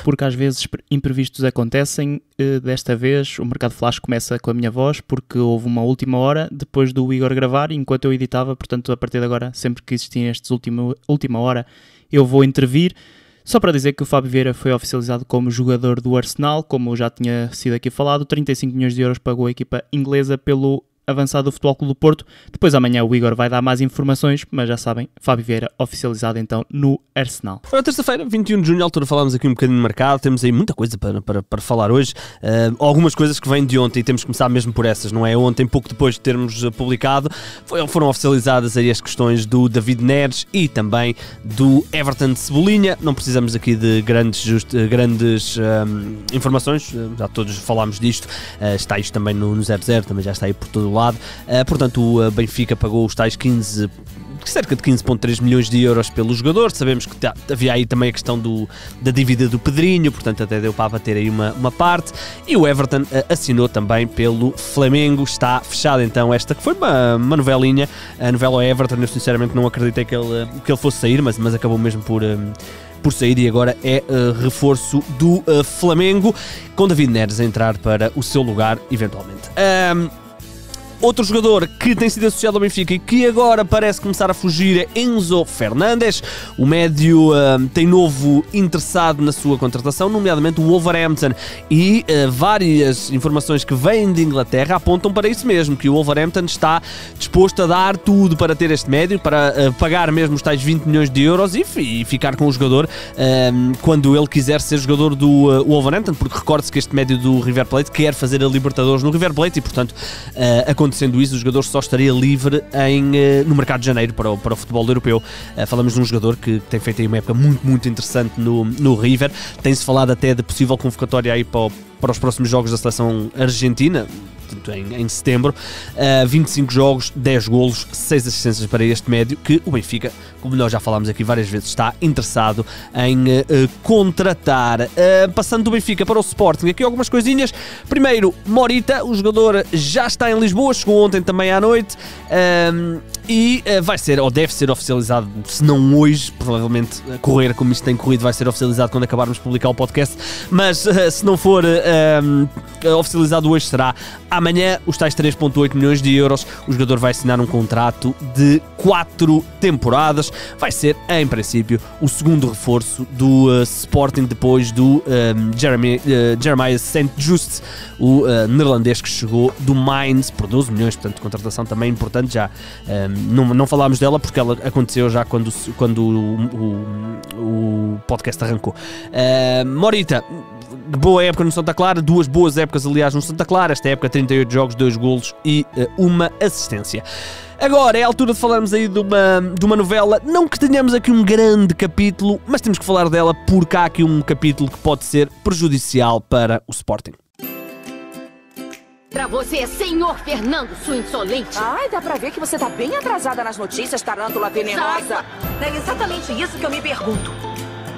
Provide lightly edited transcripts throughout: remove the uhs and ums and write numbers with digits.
porque às vezes imprevistos acontecem. Desta vez o Mercado Flash começa com a minha voz, porque houve uma última hora depois do Igor gravar, enquanto eu editava, portanto a partir de agora, sempre que existem estes última hora, eu vou intervir. Só para dizer que o Fábio Vieira foi oficializado como jogador do Arsenal, como já tinha sido aqui falado, 35 milhões de euros pagou a equipa inglesa pelo avançado do Futebol Clube do Porto. Depois amanhã o Igor vai dar mais informações, mas já sabem, Fábio Vieira oficializado então no Arsenal. Ora, terça-feira, 21 de junho, à altura falámos aqui um bocadinho de mercado, temos aí muita coisa para falar hoje, algumas coisas que vêm de ontem e temos que começar mesmo por essas, não é? Ontem, pouco depois de termos publicado, foram oficializadas aí as questões do David Neres e também do Everton de Cebolinha. Não precisamos aqui de grandes informações, já todos falámos disto, está isto também no 0-0, também já está aí por todo o lado. Portanto, o Benfica pagou os tais cerca de 15,3 milhões de euros pelo jogador. Sabemos que havia aí também a questão da dívida do Pedrinho, portanto até deu para bater aí uma parte, e o Everton assinou também pelo Flamengo. Está fechada então esta que foi uma novelinha, a novela Everton. Eu sinceramente não acreditei que ele fosse sair, mas acabou mesmo por sair, e agora é reforço do Flamengo, com David Neres a entrar para o seu lugar eventualmente. Outro jogador que tem sido associado ao Benfica e que agora parece começar a fugir é Enzo Fernandes. O médio tem novo interessado na sua contratação, nomeadamente o Wolverhampton, e várias informações que vêm de Inglaterra apontam para isso mesmo, que o Wolverhampton está disposto a dar tudo para ter este médio, para pagar mesmo os tais 20 milhões de euros e ficar com o jogador quando ele quiser ser jogador do Wolverhampton, porque recorde-se que este médio do River Plate quer fazer a Libertadores no River Plate e, portanto, acontecendo isso, o jogador só estaria livre no mercado de janeiro para o futebol europeu. Falamos de um jogador que tem feito aí uma época muito, muito interessante no River. Tem-se falado até de possível convocatória aí para os próximos jogos da seleção argentina, em setembro. 25 jogos, 10 golos, 6 assistências para este médio, que o Benfica, como nós já falámos aqui várias vezes, está interessado em contratar. Passando do Benfica para o Sporting, aqui algumas coisinhas. Primeiro, Morita, o jogador já está em Lisboa, chegou ontem também à noite, e vai ser, ou deve ser oficializado, se não hoje, provavelmente a correr como isto tem corrido, vai ser oficializado quando acabarmos de publicar o podcast, mas se não for oficializado hoje, será amanhã. Os tais 3,8 milhões de euros, o jogador vai assinar um contrato de 4 temporadas, vai ser, em princípio, o segundo reforço do Sporting depois do Jeremiah St. Just, o neerlandês que chegou do Mainz por 12 milhões, portanto contratação também importante. Já não falámos dela porque ela aconteceu já quando o podcast arrancou. Morita, boa época no Santa Clara, 2 boas épocas aliás no Santa Clara, esta época 38 jogos, 2 golos e 1 assistência. Agora é a altura de falarmos aí de uma novela, não que tenhamos aqui um grande capítulo, mas temos que falar dela porque há aqui um capítulo que pode ser prejudicial para o Sporting. Pra você, senhor Fernando, sua insolente. Ai, dá pra ver que você tá bem atrasada nas notícias, tarântula venenosa. É exatamente isso que eu me pergunto.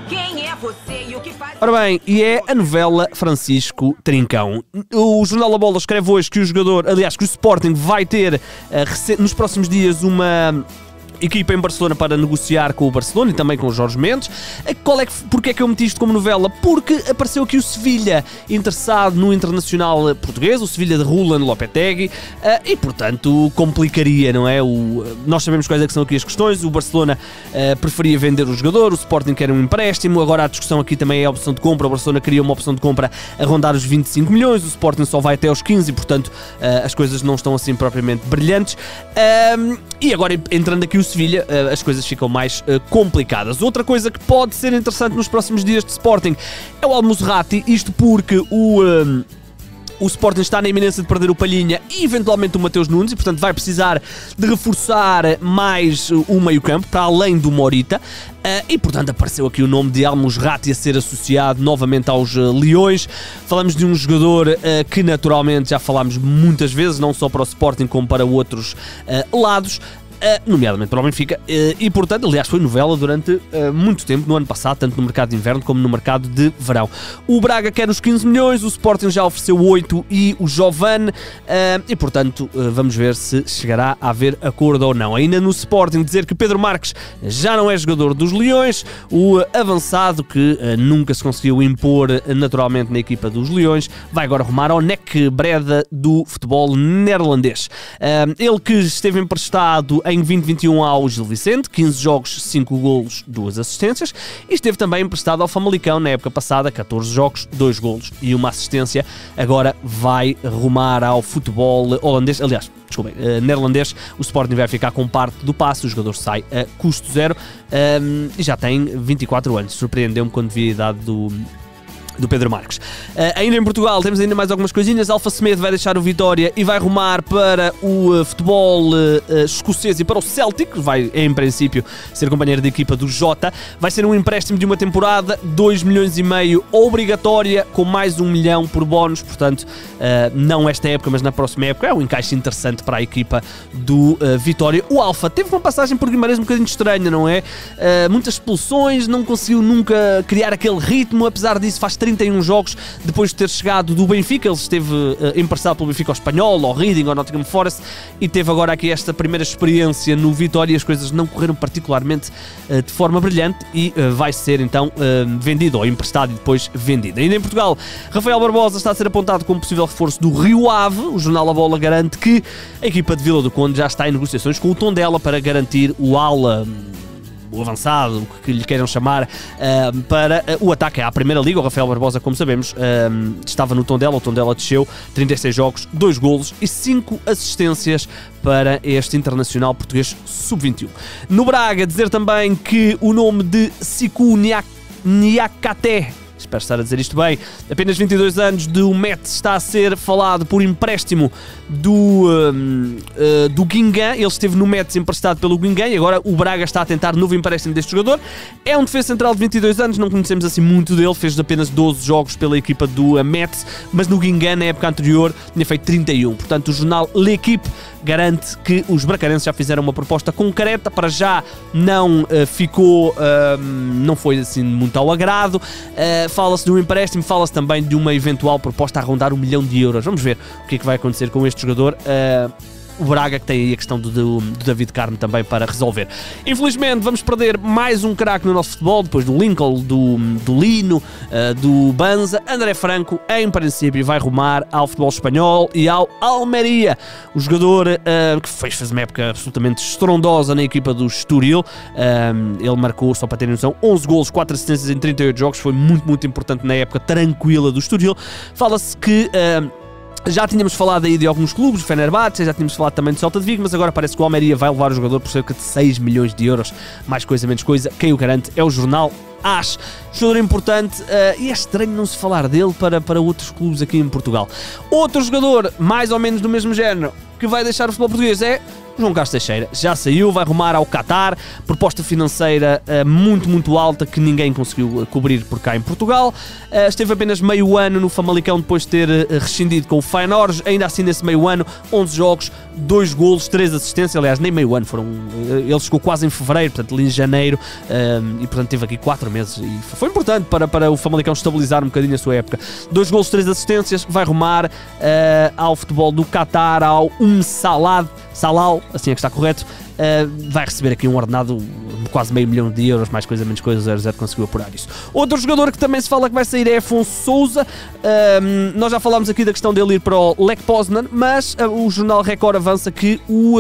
Quem é você e o que faz... Ora bem, e é a novela Francisco Trincão. O Jornal da Bola escreve hoje que que o Sporting vai ter nos próximos dias uma equipa em Barcelona para negociar com o Barcelona e também com o Jorge Mendes. Porquê é que eu meti isto como novela? Porque apareceu aqui o Sevilha interessado no internacional português, o Sevilha de Roland Lopetegui, e portanto complicaria, não é? Nós sabemos quais é que são aqui as questões. O Barcelona preferia vender o jogador, o Sporting quer um empréstimo, agora a discussão aqui também é a opção de compra. O Barcelona queria uma opção de compra a rondar os 25 milhões, o Sporting só vai até aos 15 e portanto as coisas não estão assim propriamente brilhantes. E agora entrando aqui o Sevilha, as coisas ficam mais complicadas. Outra coisa que pode ser interessante nos próximos dias de Sporting é o Al-Musrati, isto porque o Sporting está na iminência de perder o Palhinha e eventualmente o Mateus Nunes e portanto vai precisar de reforçar mais o meio-campo para além do Morita, e portanto apareceu aqui o nome de Al-Musrati a ser associado novamente aos Leões. Falamos de um jogador que naturalmente já falámos muitas vezes, não só para o Sporting como para outros lados. nomeadamente para o Benfica, e portanto, aliás, foi novela durante muito tempo, no ano passado, tanto no mercado de inverno como no mercado de verão. O Braga quer os 15 milhões, o Sporting já ofereceu 8 e o Jovane, e portanto, vamos ver se chegará a haver acordo ou não. Ainda no Sporting, dizer que Pedro Marques já não é jogador dos Leões, o avançado que nunca se conseguiu impor naturalmente na equipa dos Leões, vai agora rumar ao NEC Breda do futebol neerlandês. Ele que esteve emprestado em 2021 ao Gil Vicente, 15 jogos, 5 golos, 2 assistências, e esteve também emprestado ao Famalicão na época passada, 14 jogos, 2 golos e 1 assistência. Agora vai rumar ao futebol holandês, aliás, desculpem, neerlandês. O Sporting vai ficar com parte do passe, o jogador sai a custo zero, e já tem 24 anos. Surpreendeu-me quando vi a idade do Pedro Marques. Ainda em Portugal temos ainda mais algumas coisinhas. Alfa Semedo vai deixar o Vitória e vai rumar para o futebol escocês e para o Celtic, vai em princípio ser companheiro de equipa do Jota. Vai ser um empréstimo de uma temporada, 2,5 milhões obrigatória, com mais 1 milhão por bónus, portanto não esta época, mas na próxima época. É um encaixe interessante para a equipa do Vitória. O Alfa teve uma passagem por Guimarães um bocadinho estranha, não é? Muitas expulsões, não conseguiu nunca criar aquele ritmo, apesar disso faz 31 jogos depois de ter chegado do Benfica. Ele esteve emprestado pelo Benfica ao Espanhol, ao Reading, ao Nottingham Forest, e teve agora aqui esta primeira experiência no Vitória. As coisas não correram particularmente de forma brilhante e vai ser então vendido, ou emprestado e depois vendido. Ainda em Portugal, Rafael Barbosa está a ser apontado como possível reforço do Rio Ave. O jornal A Bola garante que a equipa de Vila do Conde já está em negociações com o Tondela para garantir o ala, o avançado, o que lhe queiram chamar, para o ataque à Primeira Liga. O Rafael Barbosa, como sabemos, estava no Tondela. O Tondela desceu, 36 jogos, 2 golos e 5 assistências para este internacional português sub-21. No Braga, dizer também que o nome de Siku Niakate, espero estar a dizer isto bem, apenas 22 anos, do Metz, está a ser falado por empréstimo do Guingamp. Ele esteve no Metz emprestado pelo Guingamp e agora o Braga está a tentar novo empréstimo deste jogador. É um defesa central de 22 anos, não conhecemos assim muito dele, fez apenas 12 jogos pela equipa do Metz, mas no Guingamp na época anterior tinha feito 31. Portanto, o jornal L'Équipe garante que os bracarenses já fizeram uma proposta concreta, para já não ficou, não foi assim muito ao agrado. Fala-se de um empréstimo, fala-se também de uma eventual proposta a rondar 1 milhão de euros. Vamos ver o que é que vai acontecer com este jogador. O Braga, que tem aí a questão do David Carmo também para resolver. Infelizmente vamos perder mais um craque no nosso futebol, depois do Lincoln, do Lino, do Banza. André Franco, em princípio, vai rumar ao futebol espanhol e ao Almeria. O jogador que fez uma época absolutamente estrondosa na equipa do Estoril. Ele marcou, só para terem noção, 11 golos, 4 assistências em 38 jogos. Foi muito, muito importante na época tranquila do Estoril. Fala-se que já tínhamos falado aí de alguns clubes, o Fenerbahçe, já tínhamos falado também do Celta de Vigo, mas agora parece que o Almeria vai levar o jogador por cerca de 6 milhões de euros, mais coisa, menos coisa. Quem o garante é o jornal AS. Jogador importante, e é estranho não se falar dele para outros clubes aqui em Portugal. Outro jogador, mais ou menos do mesmo género, que vai deixar o futebol português é João Carlos Teixeira. Já saiu, vai rumar ao Qatar, proposta financeira muito, muito alta que ninguém conseguiu cobrir por cá em Portugal. Esteve apenas meio ano no Famalicão depois de ter rescindido com o Feyenoord. Ainda assim, nesse meio ano, 11 jogos, 2 golos, 3 assistências. Aliás, nem meio ano, ele chegou quase em fevereiro, portanto ali em janeiro, e portanto teve aqui 4 meses e foi importante para o Famalicão estabilizar um bocadinho a sua época. 2 golos, 3 assistências, vai rumar ao futebol do Qatar, ao Salal, assim é que está correto. Vai receber aqui um ordenado de quase €500 mil, mais coisa, menos coisa, 0-0 conseguiu apurar isso. Outro jogador que também se fala que vai sair é Afonso Sousa. Nós já falámos aqui da questão dele ir para o Lech Poznan, mas o jornal Record avança que o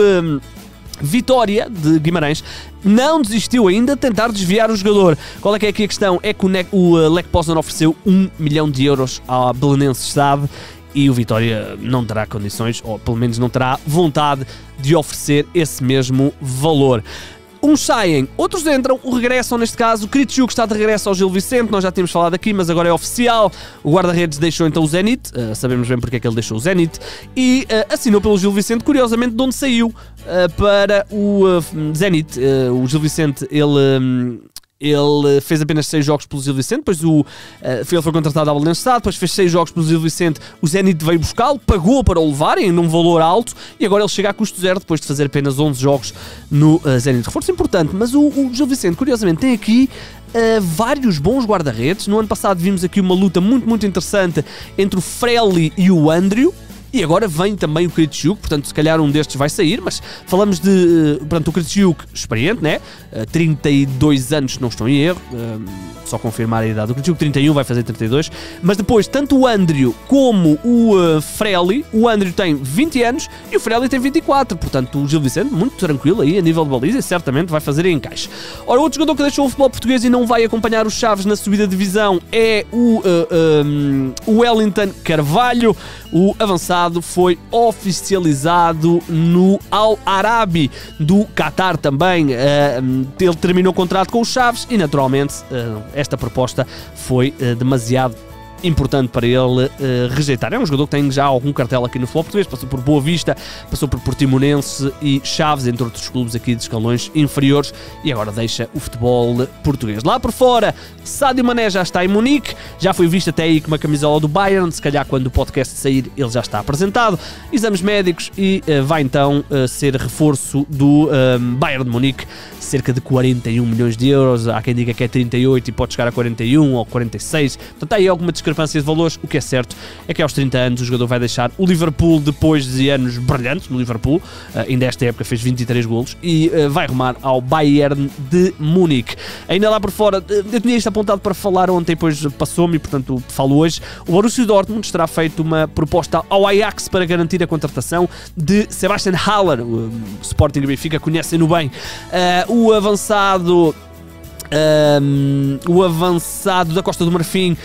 Vitória de Guimarães não desistiu ainda de tentar desviar o jogador. Qual é que é aqui a questão? É que o Lech Poznan ofereceu €1 milhão à Belenenses SAD, e o Vitória não terá condições, ou pelo menos não terá vontade de oferecer esse mesmo valor. Uns saem, outros entram, regressam neste caso. O Kritschuk está de regresso ao Gil Vicente, nós já tínhamos falado aqui, mas agora é oficial. O guarda-redes deixou então o Zenit, sabemos bem porque é que ele deixou o Zenit, e assinou pelo Gil Vicente, curiosamente de onde saiu, para o Zenit. O Gil Vicente, ele Ele fez apenas 6 jogos pelo Gil Vicente, depois ele foi contratado ao Belenenses, depois fez 6 jogos pelo Gil Vicente, o Zenit veio buscá-lo, pagou para o levarem num valor alto e agora ele chega a custo zero depois de fazer apenas 11 jogos no Zenit. Reforço importante, mas o Gil Vicente, curiosamente, tem aqui vários bons guarda-redes. No ano passado vimos aqui uma luta muito interessante entre o Freli e o Andrew. E agora vem também o Krejciuk, portanto, se calhar um destes vai sair, mas falamos de, o Krejciuk experiente, né? 32 anos, se não estou em erro, só confirmar a idade do Krejciuk, 31, vai fazer 32, mas depois, tanto o Andrew como o Freli, o Andrew tem 20 anos e o Freli tem 24, portanto, o Gil Vicente, muito tranquilo aí, a nível de baliza, e certamente vai fazer em encaixe. Ora, outro jogador que deixou o futebol português e não vai acompanhar os Chaves na subida de divisão é o Wellington Carvalho, o avançado foi oficializado no Al Arabi do Qatar também. Ele terminou o contrato com os Chaves e naturalmente esta proposta foi demasiado importante para ele rejeitar. É um jogador que tem já algum cartel aqui no futebol português, passou por Boa Vista, passou por Portimonense e Chaves, entre outros clubes aqui de escalões inferiores, e agora deixa o futebol português. Lá por fora, Sadio Mané já está em Munique, já foi visto até aí com uma camisola do Bayern, se calhar quando o podcast sair ele já está apresentado, exames médicos e vai então ser reforço do Bayern de Munique, cerca de 41 milhões de euros, há quem diga que é 38 e pode chegar a 41 ou 46, portanto há aí alguma discrepância de valores. O que é certo é que aos 30 anos o jogador vai deixar o Liverpool depois de anos brilhantes no Liverpool, ainda esta época fez 23 golos, e vai rumar ao Bayern de Munique. Ainda lá por fora, eu tinha isto apontado para falar ontem, depois passou-me e portanto falo hoje. O Borussia Dortmund terá feito uma proposta ao Ajax para garantir a contratação de Sebastian Haller. O Sporting e o Benfica conhecem-no bem. O avançado da Costa do Marfim,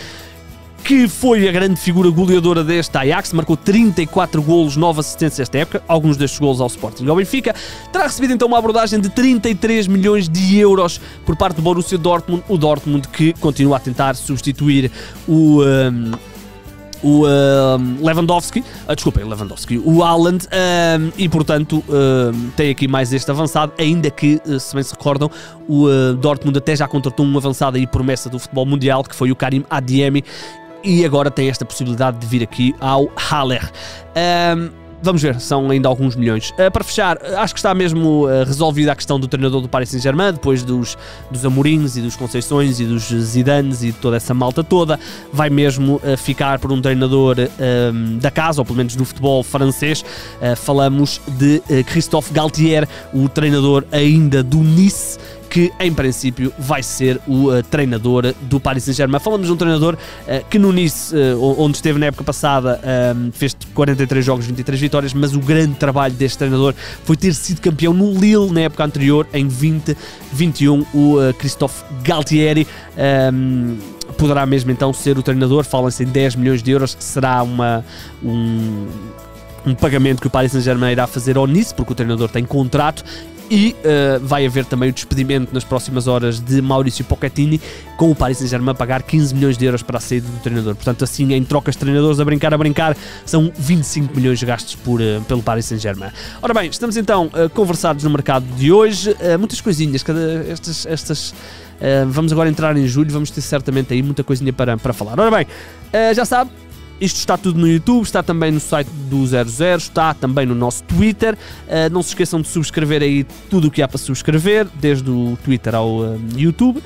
que foi a grande figura goleadora deste Ajax, marcou 34 golos, 9 assistências esta época, alguns destes golos ao Sporting. Ao Benfica terá recebido então uma abordagem de 33 milhões de euros por parte do Borussia Dortmund, o Dortmund que continua a tentar substituir o Lewandowski, o Haaland, e portanto tem aqui mais este avançado, ainda que, se bem se recordam, o Dortmund até já contratou um avançado aí promessa do futebol mundial, que foi o Karim Adeyemi, e agora tem esta possibilidade de vir aqui ao Haller. Vamos ver, são ainda alguns milhões. Para fechar, acho que está mesmo resolvida a questão do treinador do Paris Saint-Germain, depois dos Amorins e dos Conceições e dos Zidanes e de toda essa malta toda. Vai mesmo ficar por um treinador da casa, ou pelo menos do futebol francês. Falamos de Christophe Galtier, o treinador ainda do Nice, que em princípio vai ser o treinador do Paris Saint-Germain. Falamos de um treinador que no Nice, onde esteve na época passada, fez 43 jogos, 23 vitórias, mas o grande trabalho deste treinador foi ter sido campeão no Lille na época anterior, em 2021. O Christophe Galtieri poderá mesmo então ser o treinador. Falam-se em 10 milhões de euros, será um pagamento que o Paris Saint-Germain irá fazer ao Nice, porque o treinador tem contrato. E vai haver também o despedimento nas próximas horas de Maurício Pochettino, com o Paris Saint-Germain a pagar 15 milhões de euros para a saída do treinador. Portanto, assim, em trocas de treinadores a brincar, são 25 milhões gastos pelo Paris Saint-Germain. Ora bem, estamos então conversados no mercado de hoje, muitas coisinhas, vamos agora entrar em julho, vamos ter certamente aí muita coisinha para falar. Ora bem, já sabe, isto está tudo no YouTube, está também no site do 00, está também no nosso Twitter. Não se esqueçam de subscrever aí tudo o que há para subscrever, desde o Twitter ao YouTube.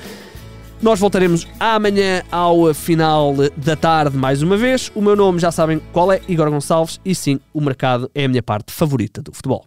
Nós voltaremos amanhã ao final da tarde mais uma vez. O meu nome já sabem qual é, Igor Gonçalves, e sim, o mercado é a minha parte favorita do futebol.